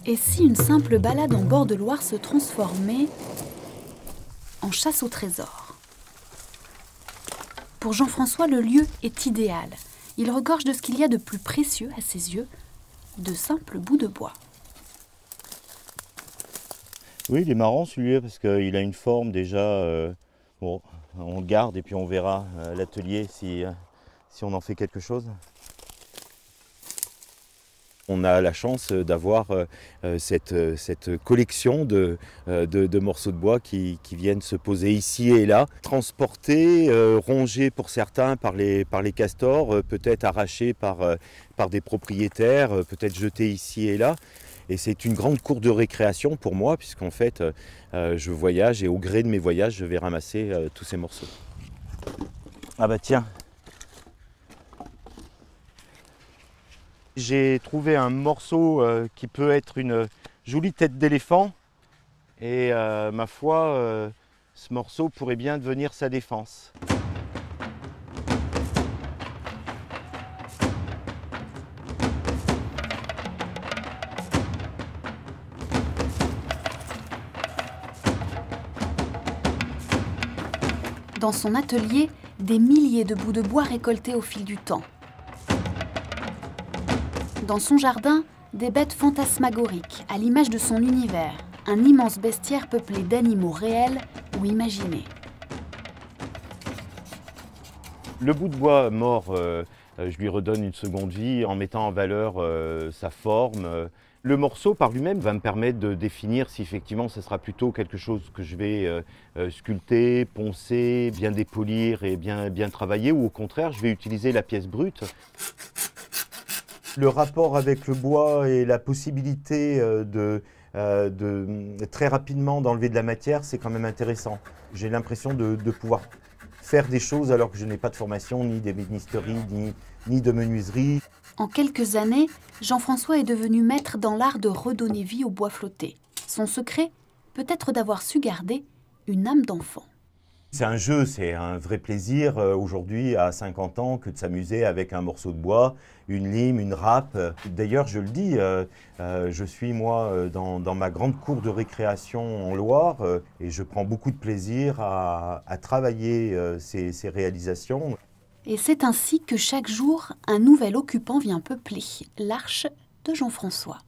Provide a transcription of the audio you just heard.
Et si une simple balade en bord de Loire se transformait en chasse au trésor? Pour Jean-François, le lieu est idéal. Il regorge de ce qu'il y a de plus précieux à ses yeux, de simples bouts de bois. Oui, il est marrant celui-là parce qu'il a une forme déjà. Bon, on le garde et puis on verra à l'atelier si on en fait quelque chose. On a la chance d'avoir cette collection de morceaux de bois qui viennent se poser ici et là, transportés, rongés pour certains par les castors, peut-être arrachés par des propriétaires, peut-être jetés ici et là. Et c'est une grande cour de récréation pour moi, puisqu'en fait, je voyage et au gré de mes voyages, je vais ramasser tous ces morceaux. Ah bah tiens, j'ai trouvé un morceau qui peut être une jolie tête d'éléphant. Et ma foi, ce morceau pourrait bien devenir sa défense. Dans son atelier, des milliers de bouts de bois récoltés au fil du temps. Dans son jardin, des bêtes fantasmagoriques, à l'image de son univers, un immense bestiaire peuplé d'animaux réels ou imaginés. Le bout de bois mort, je lui redonne une seconde vie en mettant en valeur sa forme. Le morceau par lui-même va me permettre de définir si effectivement ce sera plutôt quelque chose que je vais sculpter, poncer, bien dépolir et bien travailler, ou au contraire je vais utiliser la pièce brute. Le rapport avec le bois et la possibilité de très rapidement d'enlever de la matière, c'est quand même intéressant. J'ai l'impression de pouvoir faire des choses alors que je n'ai pas de formation, ni d'ébénisterie, ni de menuiserie. En quelques années, Jean-François est devenu maître dans l'art de redonner vie au bois flotté. Son secret, peut-être d'avoir su garder une âme d'enfant. C'est un jeu, c'est un vrai plaisir aujourd'hui à 50 ans que de s'amuser avec un morceau de bois, une lime, une râpe. D'ailleurs, je le dis, je suis moi dans ma grande cour de récréation en Loire et je prends beaucoup de plaisir à travailler ces réalisations. Et c'est ainsi que chaque jour, un nouvel occupant vient peupler l'Arche de Jean-François.